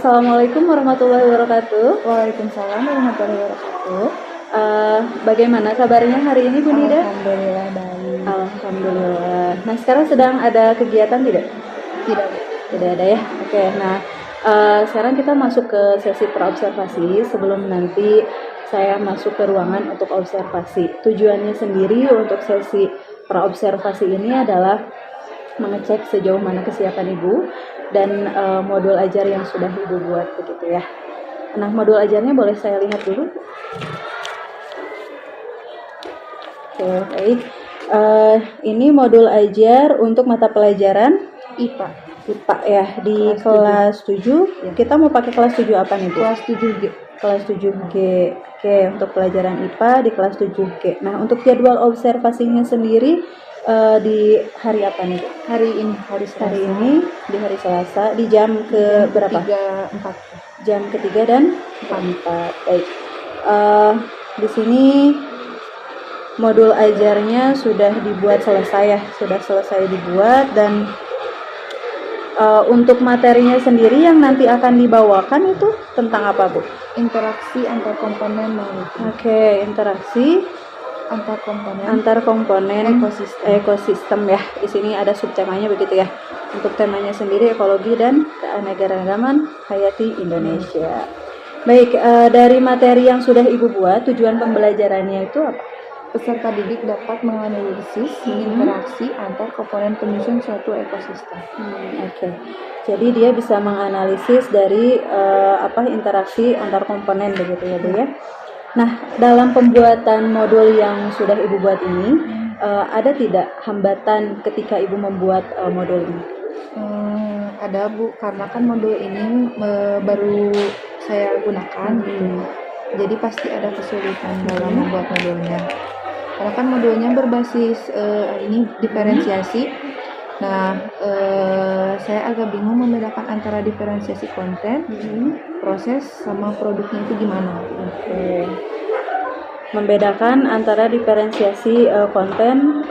Assalamualaikum warahmatullahi wabarakatuh. Waalaikumsalam warahmatullahi wabarakatuh. Bagaimana kabarnya hari ini Bu Nida? Alhamdulillah baik. Alhamdulillah. Nah, sekarang sedang ada kegiatan tidak? Tidak. Tidak ada ya? Oke, nah sekarang kita masuk ke sesi praobservasi sebelum nanti saya masuk ke ruangan untuk observasi. Tujuannya sendiri untuk sesi praobservasi ini adalah mengecek sejauh mana kesiapan Ibu dan modul ajar yang sudah Ibu buat begitu ya. Nah, modul ajarnya boleh saya lihat dulu. Oke, baik. Ini modul ajar untuk mata pelajaran IPA. IPA ya di kelas 7. Ya. Kita mau pakai kelas 7 apa nih Bu? Kelas 7G. Kelas 7G. Oke, untuk pelajaran IPA di kelas 7G. Nah, untuk jadwal observasinya sendiri di hari apa nih Bu? Hari ini, hari Selasa. Hari ini di hari Selasa di jam ke berapa? 3, 4. Jam ketiga dan 4. Baik. Di sini modul ajarnya sudah dibuat selesai ya, sudah selesai dibuat dan untuk materinya sendiri yang nanti akan dibawakan itu tentang apa Bu? Interaksi antar komponen maritim. Oke, interaksi Antar komponen ekosistem ya. Di sini ada subtemanya begitu ya. Untuk temanya sendiri ekologi dan keanekaragaman hayati Indonesia. Baik, dari materi yang sudah Ibu buat, tujuan pembelajarannya itu apa? Peserta didik dapat menganalisis interaksi antar komponen penyusun suatu ekosistem. Oke. Jadi dia bisa menganalisis dari interaksi antar komponen begitu ya Bu ya. Nah, dalam pembuatan modul yang sudah Ibu buat ini, ada tidak hambatan ketika Ibu membuat modul ini? Ada Bu, karena kan modul ini baru saya gunakan, jadi pasti ada kesulitan dalam membuat modulnya. Karena kan modulnya berbasis ini diferensiasi. Nah, saya agak bingung membedakan antara diferensiasi konten, proses, sama produknya itu gimana. Oke. Membedakan antara diferensiasi konten,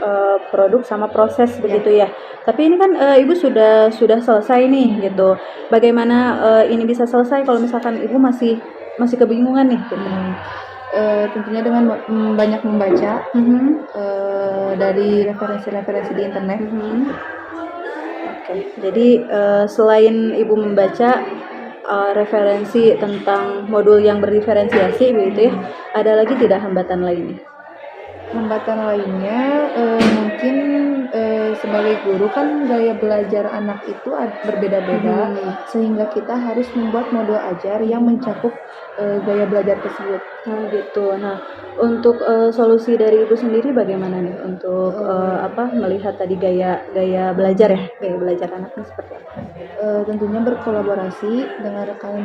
produk sama proses begitu ya. Tapi ini kan Ibu sudah selesai nih gitu. Bagaimana ini bisa selesai kalau misalkan Ibu masih kebingungan nih gitu? Tentunya dengan banyak membaca dari referensi-referensi di internet. Oke. Jadi selain Ibu membaca referensi tentang modul yang berdiferensiasi begitu ya, ada lagi tidak hambatan lainnya? Hambatan lainnya mungkin sebagai guru kan gaya belajar anak itu berbeda-beda, sehingga kita harus membuat modul ajar yang mencakup gaya belajar tersebut. Gitu. Nah, untuk solusi dari Ibu sendiri bagaimana nih untuk melihat tadi gaya belajar ya, gaya belajar anaknya seperti apa? Tentunya berkolaborasi dengan rekan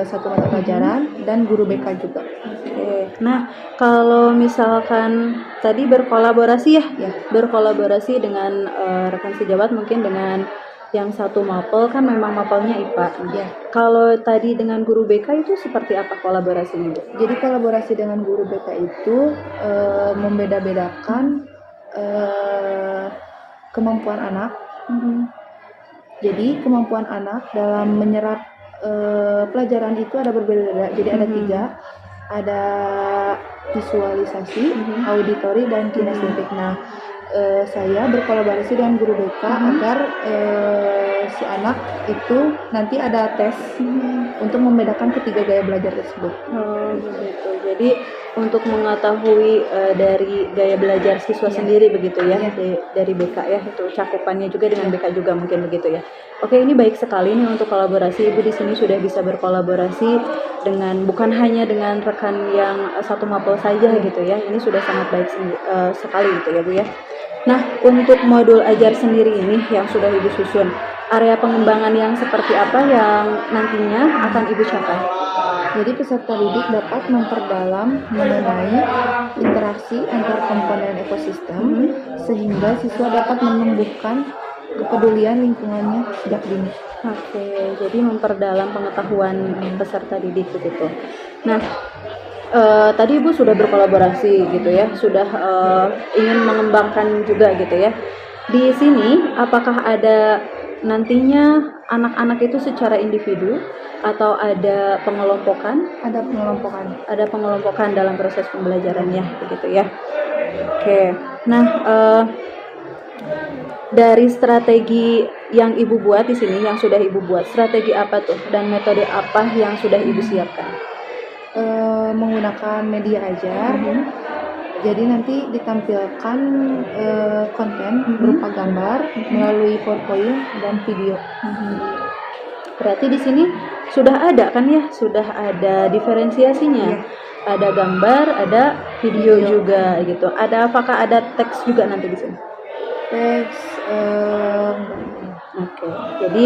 satu mata pelajaran dan guru BK juga. Oke. Nah, kalau misalkan tadi berkolaborasi ya, berkolaborasi dengan rekan sejawat mungkin dengan yang satu mapel kan memang mapelnya IPA. Ya. Kalau tadi dengan guru BK itu seperti apa kolaborasinya Bu? Jadi kolaborasi dengan guru BK itu membeda-bedakan kemampuan anak. Jadi kemampuan anak dalam menyerap pelajaran itu ada berbeda-beda. Jadi ada 3, ada visualisasi, auditori, dan kinestetik. Nah, saya berkolaborasi dengan guru BK agar si anak itu nanti ada tes untuk membedakan ketiga gaya belajar tersebut. Begitu. Jadi untuk mengetahui dari gaya belajar siswa sendiri begitu ya, dari BK ya, itu cakupannya juga dengan BK juga mungkin begitu ya. Oke, ini baik sekali nih untuk kolaborasi. Ibu di sini sudah bisa berkolaborasi dengan bukan hanya dengan rekan yang satu mapel saja gitu ya. Ini sudah sangat baik sekali gitu ya Bu ya. Nah, untuk modul ajar sendiri ini yang sudah Ibu susun, area pengembangan yang seperti apa yang nantinya akan Ibu capai? Jadi peserta didik dapat memperdalam mengenai interaksi antar komponen ekosistem sehingga siswa dapat menumbuhkan kepedulian lingkungannya sejak dini. Oke, jadi memperdalam pengetahuan peserta didik begitu. Nah, tadi Ibu sudah berkolaborasi gitu ya, sudah ingin mengembangkan juga gitu ya. Di sini apakah ada nantinya anak-anak itu secara individu atau ada pengelompokan? Ada pengelompokan. Ada pengelompokan dalam proses pembelajarannya, begitu ya. Oke, nah dari strategi yang ibu buat di sini, yang sudah ibu buat, strategi apa tuh dan metode apa yang sudah ibu siapkan? Menggunakan media ajar. Jadi nanti ditampilkan konten berupa gambar melalui PowerPoint dan video. Berarti di sini sudah ada kan ya, sudah ada diferensiasinya. Iya. Ada gambar, ada video juga gitu. Apakah ada teks juga nanti di sini? Teks. Oke. Jadi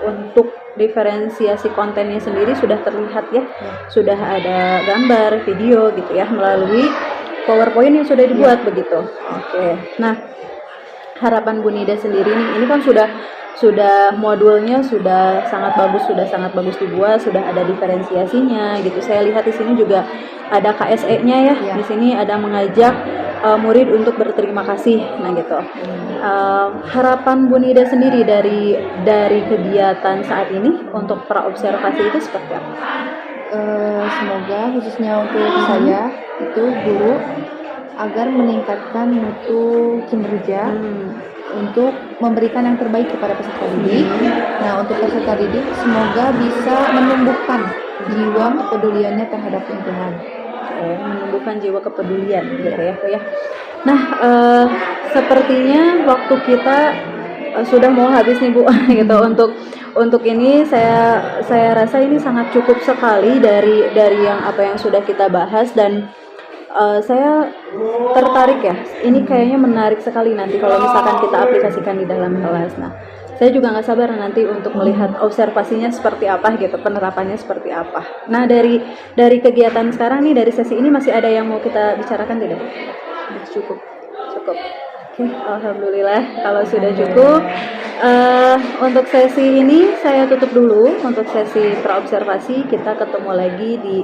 untuk diferensiasi kontennya sendiri sudah terlihat ya. Sudah ada gambar, video gitu ya melalui PowerPoint yang sudah dibuat begitu. Oke. Nah, harapan Bu Nida sendiri nih, ini kan sudah modulnya sudah sangat bagus dibuat, sudah ada diferensiasinya gitu. Saya lihat di sini juga ada KSE-nya ya. Di sini ada mengajak murid untuk berterima kasih. Nah gitu. Harapan Bu Nida sendiri dari kegiatan saat ini untuk praobservasi itu seperti apa? Semoga khususnya untuk saya itu guru agar meningkatkan mutu kinerja untuk memberikan yang terbaik kepada peserta didik. Nah, untuk peserta didik semoga bisa menumbuhkan jiwa kepeduliannya terhadap lingkungan. Menumbuhkan jiwa kepedulian gitu ya. Nah, sepertinya waktu kita sudah mau habis nih Bu gitu. Untuk ini saya rasa ini sangat cukup sekali dari yang sudah kita bahas, dan saya tertarik ya. Ini kayaknya menarik sekali nanti kalau misalkan kita aplikasikan di dalam kelas. Nah, saya juga nggak sabar nanti untuk melihat observasinya seperti apa gitu, penerapannya seperti apa. Nah, dari kegiatan sekarang nih, dari sesi ini masih ada yang mau kita bicarakan tidak? Cukup. Oke, alhamdulillah kalau sudah cukup. Untuk sesi ini saya tutup dulu. Untuk sesi praobservasi kita ketemu lagi di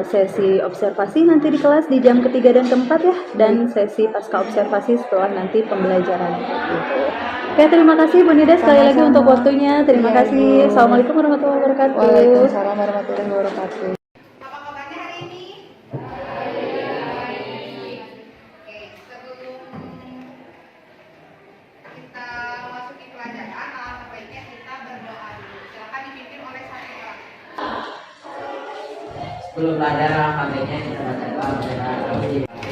sesi observasi nanti di kelas di jam ketiga dan keempat ya, dan sesi pasca observasi setelah nanti pembelajaran. Oke, terima kasih Bu Nida sekali lagi untuk waktunya. Terima kasih. Assalamualaikum warahmatullahi wabarakatuh. Waalaikumsalam warahmatullahi wabarakatuh. Sebelum belajar alfabetnya kita baca doa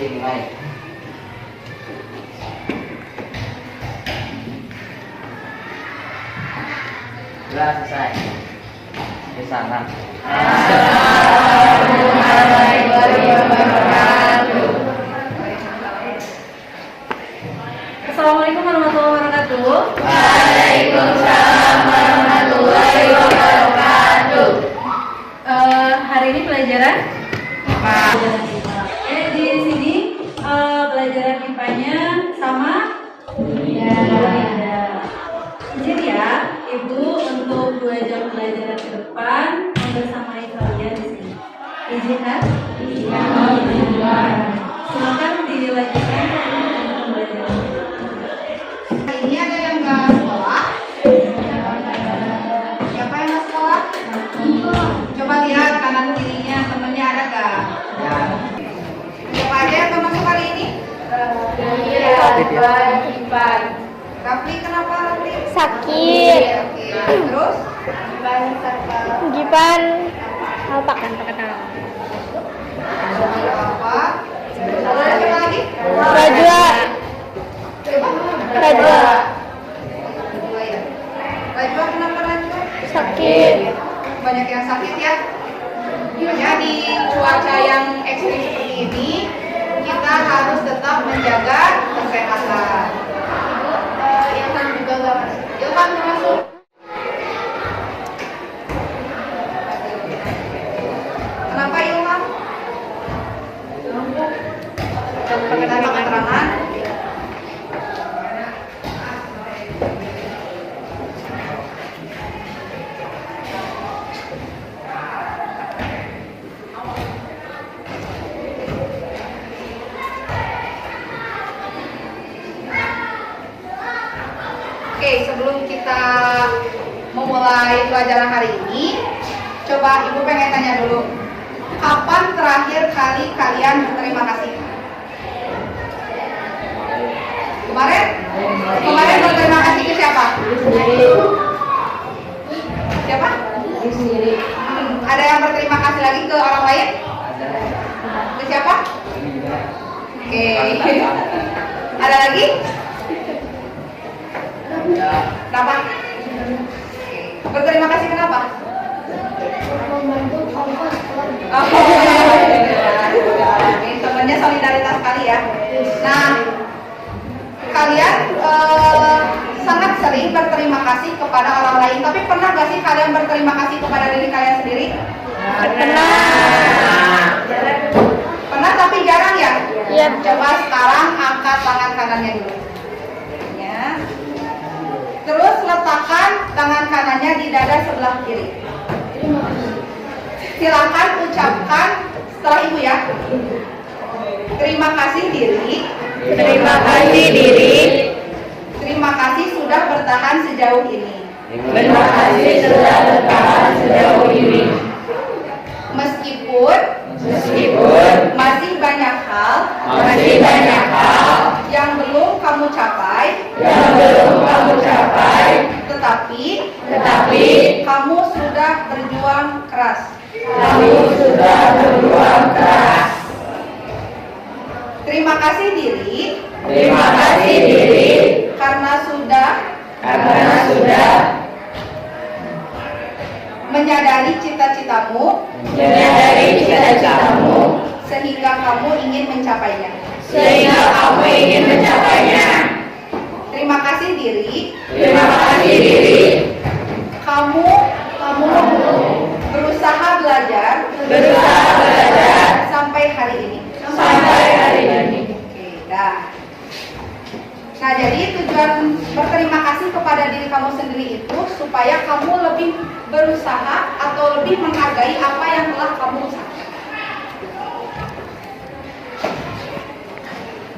mulai. Sudah selesai. Bisa kan? Assalamualaikum warahmatullahi wabarakatuh. Waalaikumsalam warahmatullahi wabarakatuh. Hari ini pelajaran di sini pelajaran IPA-nya sama izin ya Ibu untuk 2 jam pelajaran ke depan membersamai kalian di sini. Izin kan? Iya. Silakan dilanjutkan untuk pembelajaran. Ini ada yang nggak sekolah? Siapa yang nggak sekolah? Coba lihat kanan kirinya, temennya ada nggak? Siapa aja yang nggak masuk hari ini? Ipan. Rafli kenapa Rafli? Sakit. Oke. Terus? Gipan apa kan terkenal? Apa? Siapa lagi? Rajwa. Rajwa. Dua ya. Rajwa kenapa Rajwa? Sakit. Banyak yang sakit ya. Ya, di cuaca yang ekstrim seperti ini kita harus tetap menjaga kesehatan. Ilham juga nggak masuk. Ilham nggak masuk. Kenapa Ilham? Tanpa keterangan. pembelajaran hari ini, coba Ibu pengen tanya dulu. Kapan terakhir kali kalian berterima kasih? Kemarin? Kemarin berterima kasih ke siapa? Siapa? Ada yang berterima kasih lagi ke orang lain? Ke siapa? Oke. Ada lagi? Kenapa? Oke. Berterima kasih kenapa? Oh, ini temannya solidaritas sekali ya. Nah, kalian sangat sering berterima kasih kepada orang lain. Tapi pernah gak sih kalian berterima kasih kepada diri kalian sendiri? Pernah tapi jarang ya? Iya. Coba sekarang angkat tangan kanannya dulu. Ya. Terus letakkan tangan kanannya di dada sebelah kiri. Silakan ucapkan setelah Ibu ya. Terima kasih diri. Terima kasih diri. Terima kasih sudah bertahan sejauh ini. Terima kasih sudah bertahan sejauh ini. Meskipun masih banyak hal yang belum kamu capai, tetapi kamu sudah berjuang keras. Terima kasih diri. Karena sudah menyadari cita-citamu sehingga kamu ingin mencapainya. Terima kasih diri. Kamu berusaha belajar sampai hari ini. Oke, dah. Nah, jadi tujuan berterima kasih kepada diri kamu sendiri itu supaya kamu lebih berusaha atau lebih menghargai apa yang telah kamu usahakan.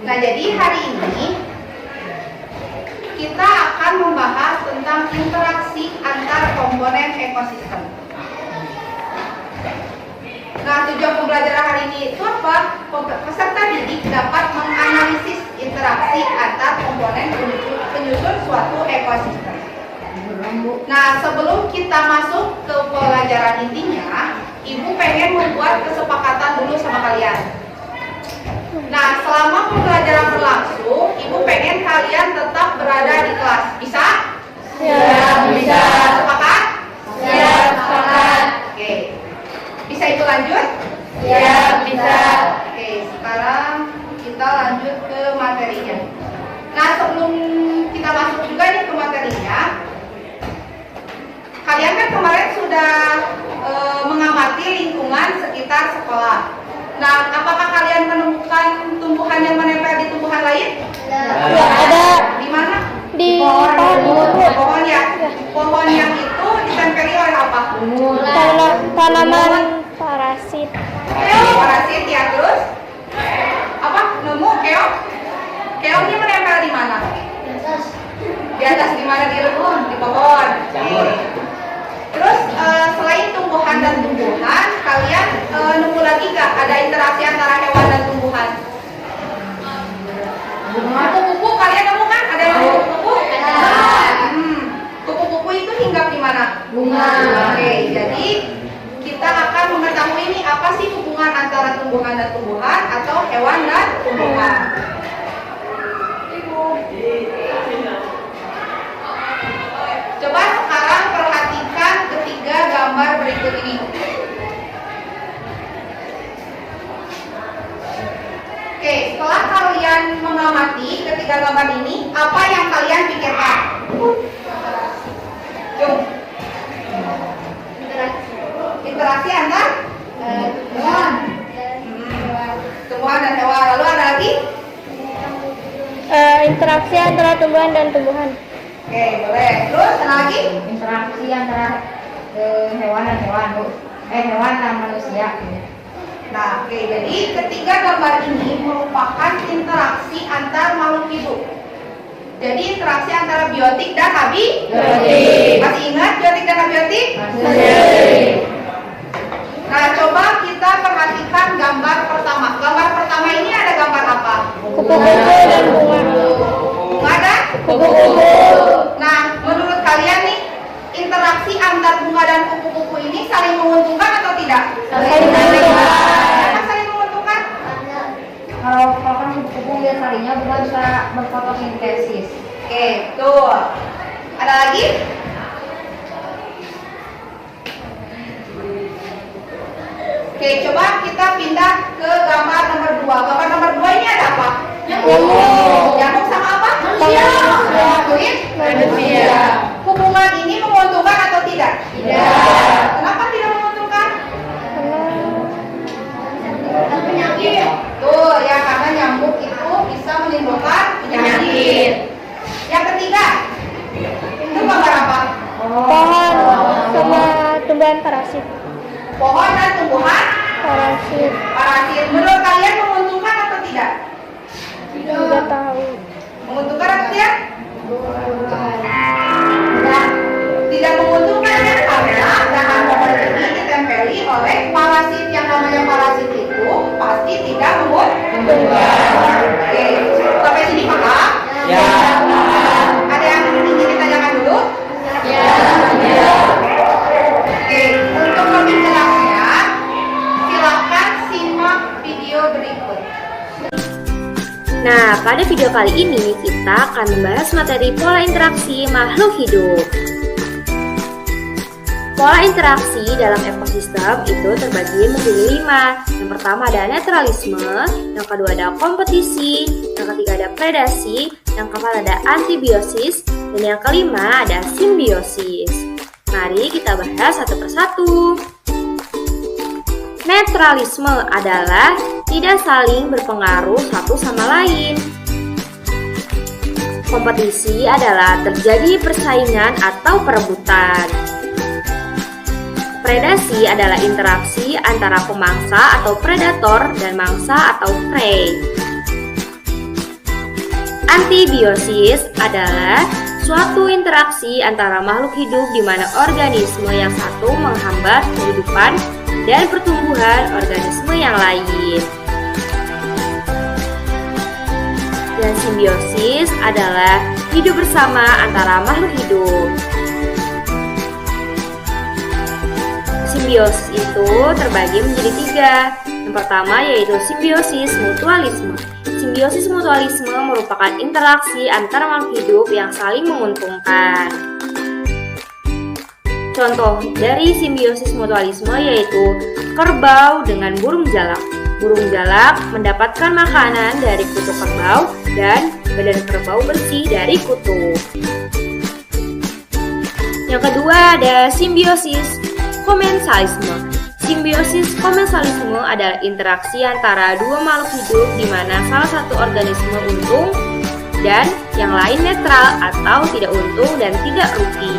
Nah, jadi hari ini kita akan membahas tentang interaksi antar komponen ekosistem. Nah, tujuan pembelajaran hari ini itu apa? Peserta didik dapat menganalisis interaksi antar komponen penyusun suatu ekosistem. Nah, sebelum kita masuk ke pelajaran intinya, Ibu pengen membuat kesepakatan dulu sama kalian. Nah, selama pembelajaran berlangsung, Ibu pengen kalian tetap berada di kelas. Bisa? Bisa. Sepakat? Sepakat. Oke. Bisa Ibu lanjut? Bisa. Oke, sekarang kita lanjut ke materinya. Nah, sebelum kita masuk juga nih ke materinya, kalian kan kemarin sudah mengamati lingkungan sekitar sekolah. Nah, apakah kalian menemukan tumbuhan yang menempel di tumbuhan lain? Ada Di mana? di pohon Pohon ya. Pohon yang itu ditempeli oleh apa? tanaman parasit. Parasit ya. Terus apa? Nemu keong? Keongnya menempel di mana? Di atas di mana? Di pohon. Di pohon. Jamur. Terus selain tumbuhan dan tumbuhan, kalian nemu lagi gak ada interaksi antara hewan dan tumbuhan? Kupu-kupu kalian nemu kan? Ada yang nemu kupu-kupu? Kupu-kupu itu hinggap di mana? Bunga. Oke, jadi kita akan mengetahui ini apa sih hubungan antara tumbuhan dan tumbuhan atau hewan dan tumbuhan. Coba sekarang perhatikan ketiga gambar berikut ini. Oke, setelah kalian mengamati ketiga gambar ini, apa yang kalian pikirkan? Jom. Interaksi antar tumbuhan. Tumbuhan dan hewan. Lalu ada lagi? Interaksi antara tumbuhan dan tumbuhan. Oke, boleh. Terus ada lagi? Interaksi antara hewan dan hewan dan manusia. Nah, oke. Jadi ketiga gambar ini merupakan interaksi antar makhluk hidup. Jadi interaksi antara biotik dan abiotik. Masih ingat biotik dan abiotik? antar bunga dan kupu-kupu ini saling menguntungkan atau tidak? Saling menguntungkan. Kenapa saling menguntungkan? Kalau kan kupu-kupu lihat harinya bunga bisa berfotosintesis. Oke, tuh. Ada lagi? Oke, coba kita pindah ke gambar nomor 2. Gambar nomor 2 ini ada apa? Nyamuk sama apa? Manusia. Manusia. Hubungan ini menguntungkan atau tidak? Tidak. Kenapa tidak menguntungkan? Penyakit. Tuh, ya karena nyamuk itu bisa menimbulkan penyakit. Yang ketiga, itu gambar apa? Pohon sama tumbuhan parasit. Pohon dan tumbuhan Parasit parasit. Menurut kalian menguntungkan atau tidak? tidak tahu. Menguntungkan atau tidak? Nah, tidak menguntungkan ya karena dahan pohon ini ditempeli oleh parasit. Yang namanya parasit itu pasti tidak menguntungkan. Oke, sampai sini paham? Ya. Ada yang ingin ditanyakan dulu? Oke, untuk lebih jelasnya, silakan simak video berikut. Nah, pada video kali ini kita akan membahas materi pola interaksi makhluk hidup. Pola interaksi dalam ekosistem itu terbagi menjadi 5. Yang pertama ada netralisme, yang kedua ada kompetisi, yang ketiga ada predasi, yang keempat ada antibiosis, dan yang kelima ada simbiosis. Mari kita bahas satu persatu. Netralisme adalah tidak saling berpengaruh satu sama lain. Kompetisi adalah terjadi persaingan atau perebutan. Predasi adalah interaksi antara pemangsa atau predator dan mangsa atau prey. Antibiosis adalah suatu interaksi antara makhluk hidup di mana organisme yang satu menghambat kehidupan dan pertumbuhan organisme yang lain. Dan simbiosis adalah hidup bersama antara makhluk hidup. Simbiosis itu terbagi menjadi 3. Yang pertama yaitu simbiosis mutualisme. Simbiosis mutualisme merupakan interaksi antara makhluk hidup yang saling menguntungkan. Contoh dari simbiosis mutualisme yaitu kerbau dengan burung jalak. Burung jalak mendapatkan makanan dari kutu kerbau dan badan kerbau bersih dari kutu. Yang kedua ada simbiosis komensalisme. Simbiosis komensalisme adalah interaksi antara dua makhluk hidup di mana salah satu organisme untung dan yang lain netral atau tidak untung dan tidak rugi.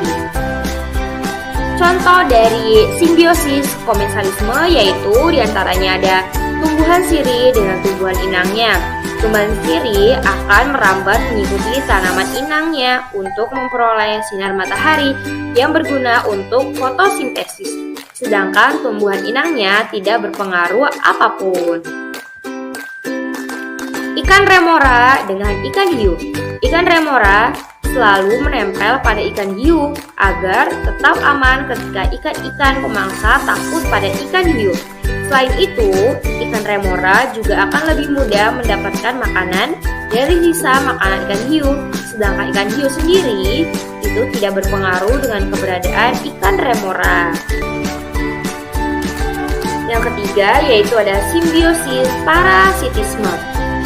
Contoh dari simbiosis komensalisme yaitu diantaranya ada tumbuhan sirih dengan tumbuhan inangnya. Tumbuhan sirih akan merambat mengikuti tanaman inangnya untuk memperoleh sinar matahari yang berguna untuk fotosintesis. Sedangkan tumbuhan inangnya tidak berpengaruh apapun. Ikan remora dengan ikan hiu. Ikan remora selalu menempel pada ikan hiu agar tetap aman ketika ikan-ikan pemangsa takut pada ikan hiu. Selain itu, ikan remora juga akan lebih mudah mendapatkan makanan dari sisa makanan ikan hiu. Sedangkan ikan hiu sendiri itu tidak berpengaruh dengan keberadaan ikan remora. Yang ketiga yaitu ada simbiosis parasitisme.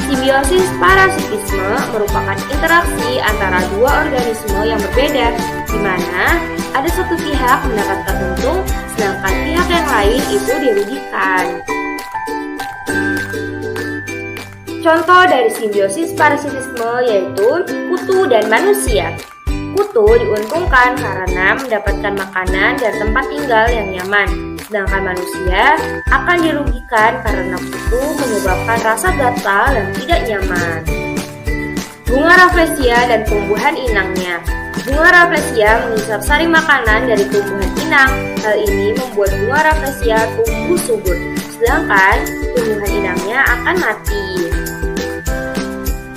Simbiosis parasitisme merupakan interaksi antara dua organisme yang berbeda, di mana ada satu pihak mendapatkan untung, sedangkan pihak yang lain itu dirugikan. Contoh dari simbiosis parasitisme yaitu kutu dan manusia. Kutu diuntungkan karena mendapatkan makanan dan tempat tinggal yang nyaman, sedangkan manusia akan dirugikan karena kutu menyebabkan rasa gatal dan tidak nyaman. Bunga Rafflesia dan tumbuhan inangnya. Bunga Rafflesia menghisap sari makanan dari tumbuhan inang. Hal ini membuat bunga Rafflesia tumbuh subur, sedangkan tumbuhan inangnya akan mati.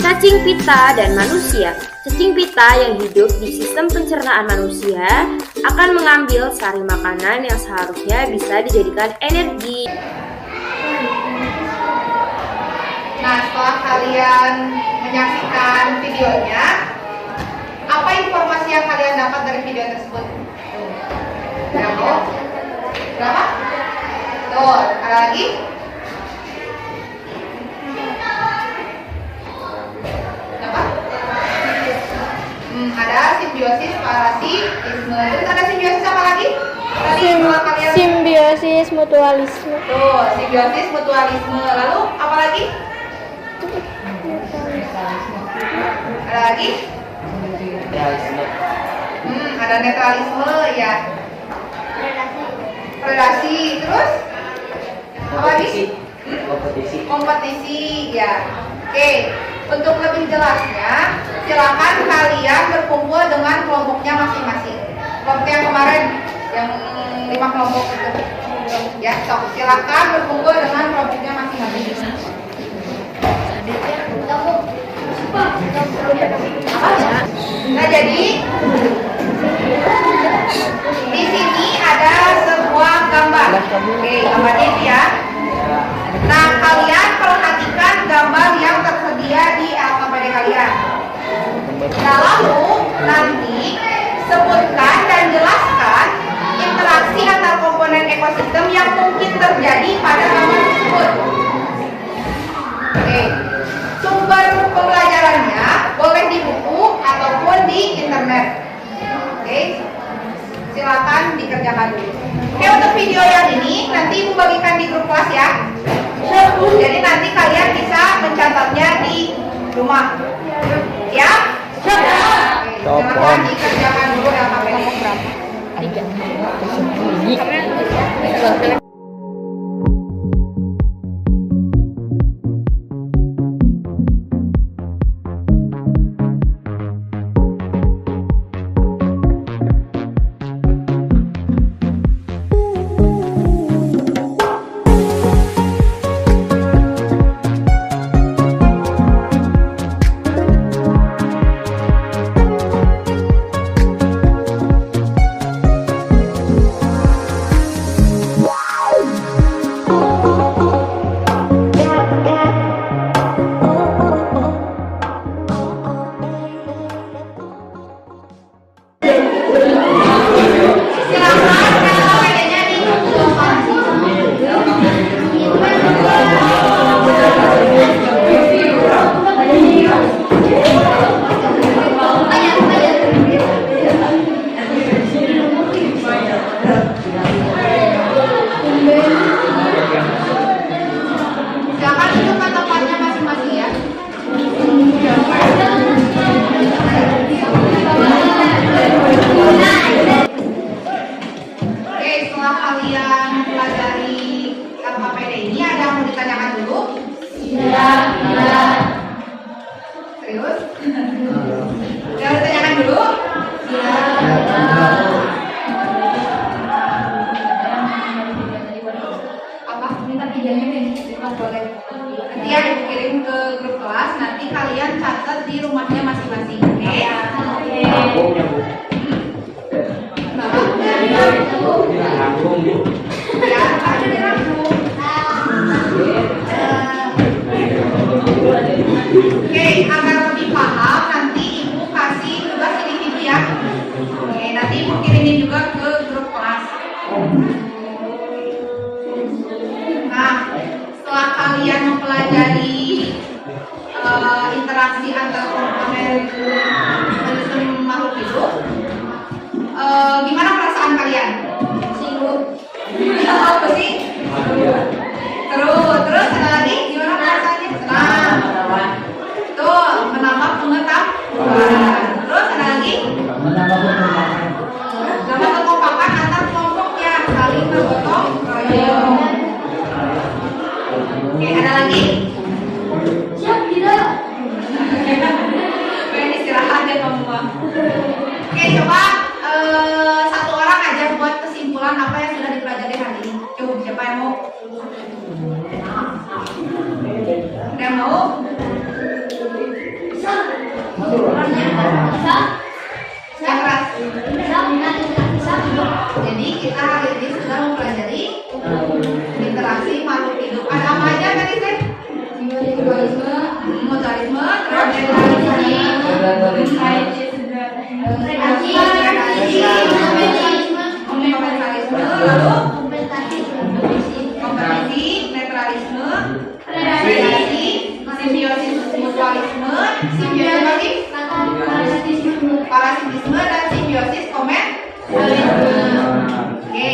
Cacing pita dan manusia. Cacing pita yang hidup di sistem pencernaan manusia akan mengambil sari makanan yang seharusnya bisa dijadikan energi. Nah, setelah kalian menyaksikan videonya, apa informasi yang kalian dapat dari video tersebut? Berapa? Berapa? Tuh, ada lagi? Apa? Ada simbiosis, parasitisme. Terus ada simbiosis apa lagi? Tadi setelah kalian Simbiosis mutualisme. tuh, simbiosis, mutualisme. Lalu apa lagi? Ada lagi? Realisme. Ada netralisme, ya. Predasi. Terus apa lagi? Kompetisi. Kompetisi, ya. Oke, untuk lebih jelasnya, silakan kalian berkumpul dengan kelompoknya masing-masing. Kelompok yang kemarin, yang 5 kelompok itu. Ya, sok. Silakan berkumpul dengan kelompoknya masing-masing. Nah, jadi di sini ada sebuah gambar. Oke, gambarnya ini ya. Nah, kalian perhatikan gambar yang tersedia di LKPD kalian. Nah, lalu nanti sebutkan dan jelaskan interaksi antar komponen ekosistem yang mungkin terjadi pada gambar tersebut. Oke, sumber pembelajarannya boleh di buku ataupun di internet. Oke, silakan dikerjakan dulu. Oke, untuk video yang ini nanti Ibu bagikan di grup kelas ya. Jadi nanti kalian bisa mencatatnya di rumah. Ya? Oke, silakan dikerjakan dulu LKPD. Silakan duduk ke tempatnya masing-masing ya. Oke, setelah kalian pelajari LKPD ini, ada yang mau ditanyakan dulu? Serius? Yang ditanyakan dulu? Apa? Minta videonya nih. Boleh. Nanti ya Ibu kirim ke grup kelas. Nanti kalian catat di rumahnya masing-masing. Oke? Rambungnya, Bu. Kenapa? Rambung, Bu. Ya, ada di rambung. Oke, agar lebih paham nanti Ibu kasih tugas individu ya. Oke, nanti Ibu kirimin juga ke grup kelas. Nah, setelah kalian mempelajari interaksi antar komponen sistem makhluk hidup, gimana perasaan kalian? Singgung. Apa sih? Terus ada lagi? Gimana perasaannya? Senang. Tuh, menambah pengetahuan. Terus ada lagi? Menambah kekompakan antar kelompoknya, saling bergotong royong. Oke, ada lagi? Siap, tidak. Pengen istirahat ya kamu mah. Oke, coba satu orang aja buat kesimpulan apa yang sudah dipelajari hari ini. Coba siapa yang mau? Ada yang mau? Yang keras. Jadi kita hari ini sudah mempelajari interaksi makhluk hidup. Ada apa aja tadi sih? Mutualisme, kompensalisme, lalu kompetisi, netralisme, relasi, simbiosis mutualisme, parasitisme, dan simbiosis komensalisme. Oke.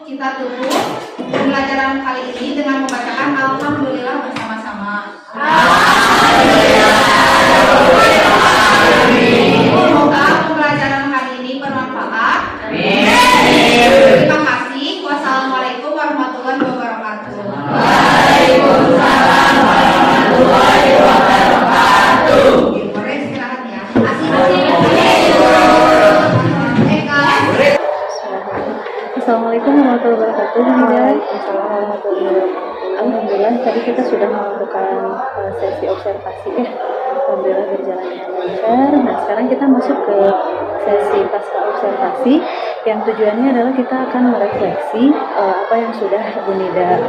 Kita tutup pembelajaran kali ini dengan membacakan alhamdulillah bersama-sama. Semoga pembelajaran hari ini bermanfaat. Terima kasih. Wassalamualaikum warahmatullahi wabarakatuh. Waalaikumsalam warahmatullahi wabarakatuh. Boleh istirahat ya. Assalamualaikum warahmatullahi wabarakatuh. Waalaikumsalam warahmatullahi wabarakatuh. Alhamdulillah tadi kita sudah melakukan sesi observasi ya. Alhamdulillah berjalan dengan lancar. Nah sekarang kita masuk ke sesi pasca observasi yang tujuannya adalah kita akan merefleksi apa yang sudah Bu Nida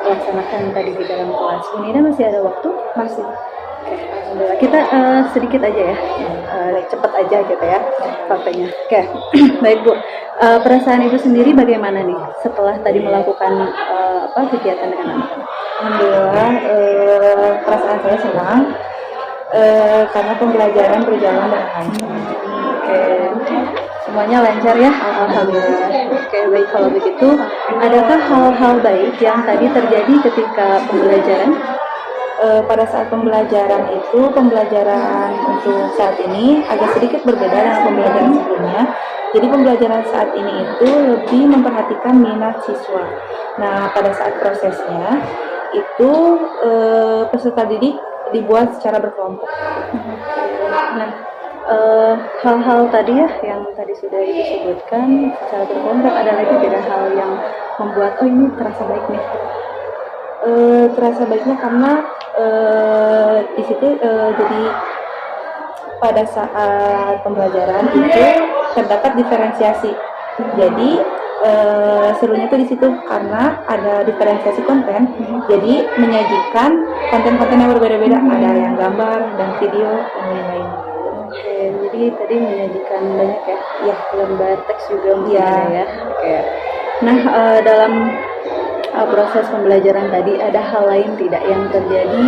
laksanakan tadi di dalam kelas. Bu Nida masih ada waktu? Masih. Oke, alhamdulillah. Kita sedikit aja ya, cepat aja gitu ya faktanya. Oke, baik Bu. Perasaan Ibu sendiri bagaimana nih setelah tadi melakukan kegiatan dengan anak-anak? Alhamdulillah, perasaan saya senang karena pembelajaran berjalan dengan lancar. Oke, semuanya lancar ya? Alhamdulillah. Oke, baik kalau begitu, adakah hal-hal baik yang tadi terjadi ketika pembelajaran? Pada saat pembelajaran itu, pembelajaran untuk saat ini agak sedikit berbeda dengan pembelajaran sebelumnya. Jadi pembelajaran saat ini itu lebih memperhatikan minat siswa. Nah, pada saat prosesnya itu peserta didik dibuat secara berkelompok. Nah, hal-hal tadi ya yang tadi sudah disebutkan secara berkelompok, ada lagi tidak hal yang membuat ini terasa baik nih? Terasa baiknya karena di situ jadi pada saat pembelajaran itu terdapat diferensiasi. Jadi serunya tuh di situ karena ada diferensiasi konten. Jadi menyajikan konten-konten yang berbeda-beda, ada yang gambar dan video dan lain-lain. Oke, jadi tadi menyajikan banyak ya lembar teks juga mungkin ya. Oke. Nah, dalam proses pembelajaran tadi ada hal lain tidak yang terjadi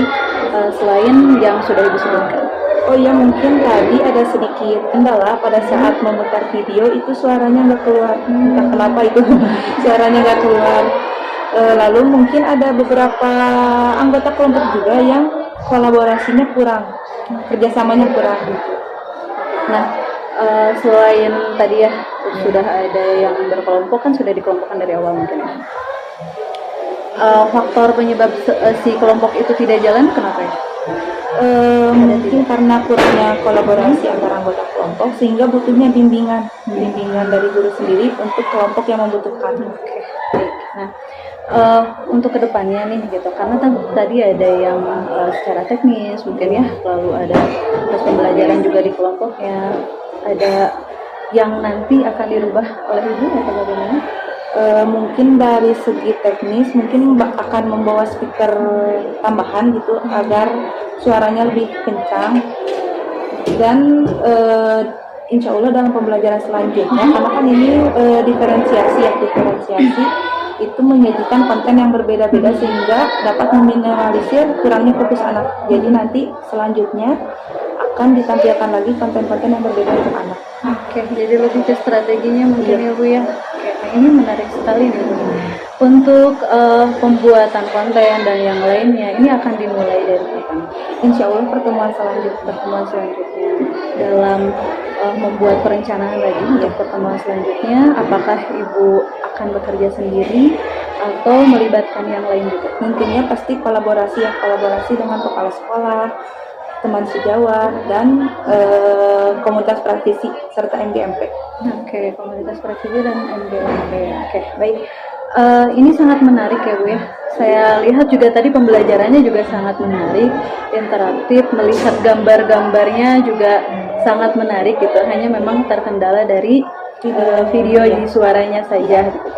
selain yang sudah disebutkan? Oh iya, mungkin tadi ada sedikit kendala pada saat memutar video itu suaranya nggak keluar. Entah kenapa itu suaranya nggak keluar. Lalu mungkin ada beberapa anggota kelompok juga yang kolaborasinya kurang, kerjasamanya kurang gitu. Nah, selain tadi ya sudah ada yang berkelompok, kan sudah dikelompokkan dari awal mungkin ya. Faktor penyebab si kelompok itu tidak jalan kenapa ya? Mungkin karena kurangnya kolaborasi antara anggota kelompok sehingga butuhnya bimbingan dari guru sendiri untuk kelompok yang membutuhkan. Oke, baik. Nah, untuk kedepannya nih gitu, karena tadi ada yang secara teknis mungkin ya, lalu ada proses pembelajaran juga di kelompoknya, ada yang nanti akan dirubah oleh Ibu atau bagaimana? Mungkin dari segi teknis mungkin akan membawa speaker tambahan gitu agar suaranya lebih kencang, dan insya Allah dalam pembelajaran selanjutnya, karena kan ini diferensiasi itu menyajikan konten yang berbeda-beda sehingga dapat meminimalisir kurangnya fokus anak. Jadi nanti selanjutnya akan ditampilkan lagi konten-konten yang berbeda untuk anak. Oke, jadi lebih ke strateginya mungkin ya Bu ya. Oke, nah ini menarik sekali nih Bu. Untuk pembuatan konten dan yang lainnya, ini akan dimulai dari kapan? Insya Allah pertemuan selanjutnya dalam membuat perencanaan lagi untuk pertemuan selanjutnya, apakah Ibu akan bekerja sendiri atau melibatkan yang lain juga? Mungkinnya pasti kolaborasi dengan kepala sekolah, teman sejawat, dan komunitas praktisi serta MDMP. Oke, komunitas praktisi dan MDMP. Oke, baik. Ini sangat menarik ya Bu ya. Saya lihat juga tadi pembelajarannya juga sangat menarik, interaktif, melihat gambar-gambarnya juga sangat menarik gitu. Hanya memang terkendala dari video di suaranya saja gitu.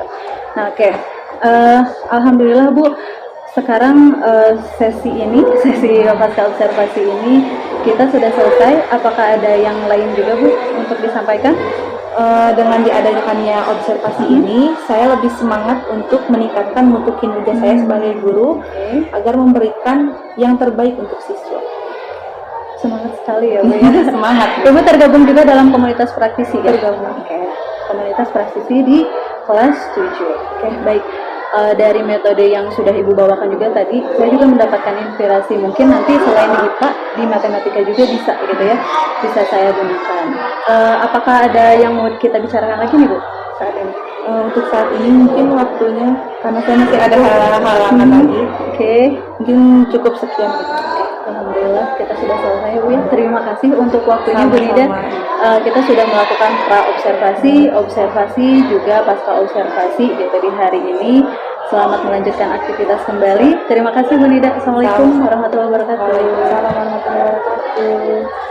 Nah, oke. Alhamdulillah Bu, sekarang sesi pasca observasi ini kita sudah selesai. Apakah ada yang lain juga Bu untuk disampaikan? Dengan diadakannya observasi ini, saya lebih semangat untuk meningkatkan mutu kinerja saya sebagai guru agar memberikan yang terbaik untuk siswa. Semangat sekali ya Bu ya. Semangat. Ibu tergabung juga dalam komunitas praktisi ya? Tergabung. Oke. Komunitas praktisi di kelas 7. Oke, baik. Dari metode yang sudah Ibu bawakan juga tadi, saya juga mendapatkan inspirasi. Mungkin nanti selain di IPA, di matematika juga bisa gitu ya, bisa saya gunakan. Apakah ada yang mau kita bicarakan lagi nih Bu saat ini? Untuk saat ini mungkin waktunya, karena saya masih ada halangan lagi. Oke. Mungkin cukup sekian gitu. Alhamdulillah kita sudah selesai Bu ya. Terima kasih untuk waktunya Bu Nida. Sama-sama. Kita sudah melakukan pra-observasi, observasi juga pasca observasi gitu di hari ini. Selamat melanjutkan aktivitas kembali. Terima kasih Bu Nida. Assalamualaikum warahmatullahi wabarakatuh. Waalaikumsalam warahmatullahi wabarakatuh.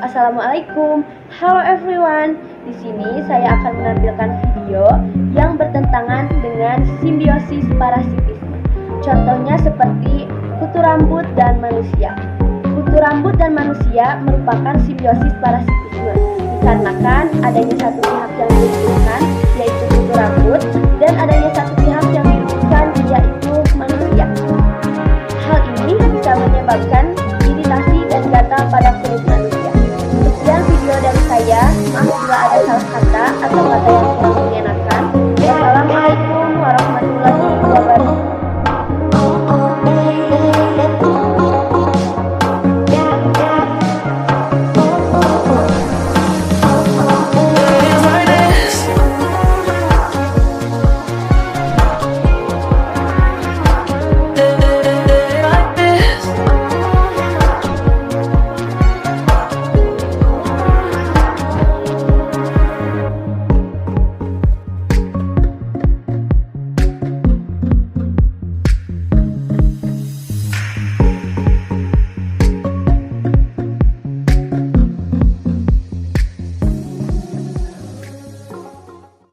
Assalamualaikum, halo everyone. Di sini saya akan menampilkan video yang bertentangan dengan simbiosis parasitisme. Contohnya seperti kutu rambut dan manusia. Kutu rambut dan manusia merupakan simbiosis parasitisme dikarenakan adanya satu pihak yang dirugikan, yaitu kutu rambut, dan adanya satu pihak yang dirugikan, yaitu manusia. Hal ini bisa menyebabkan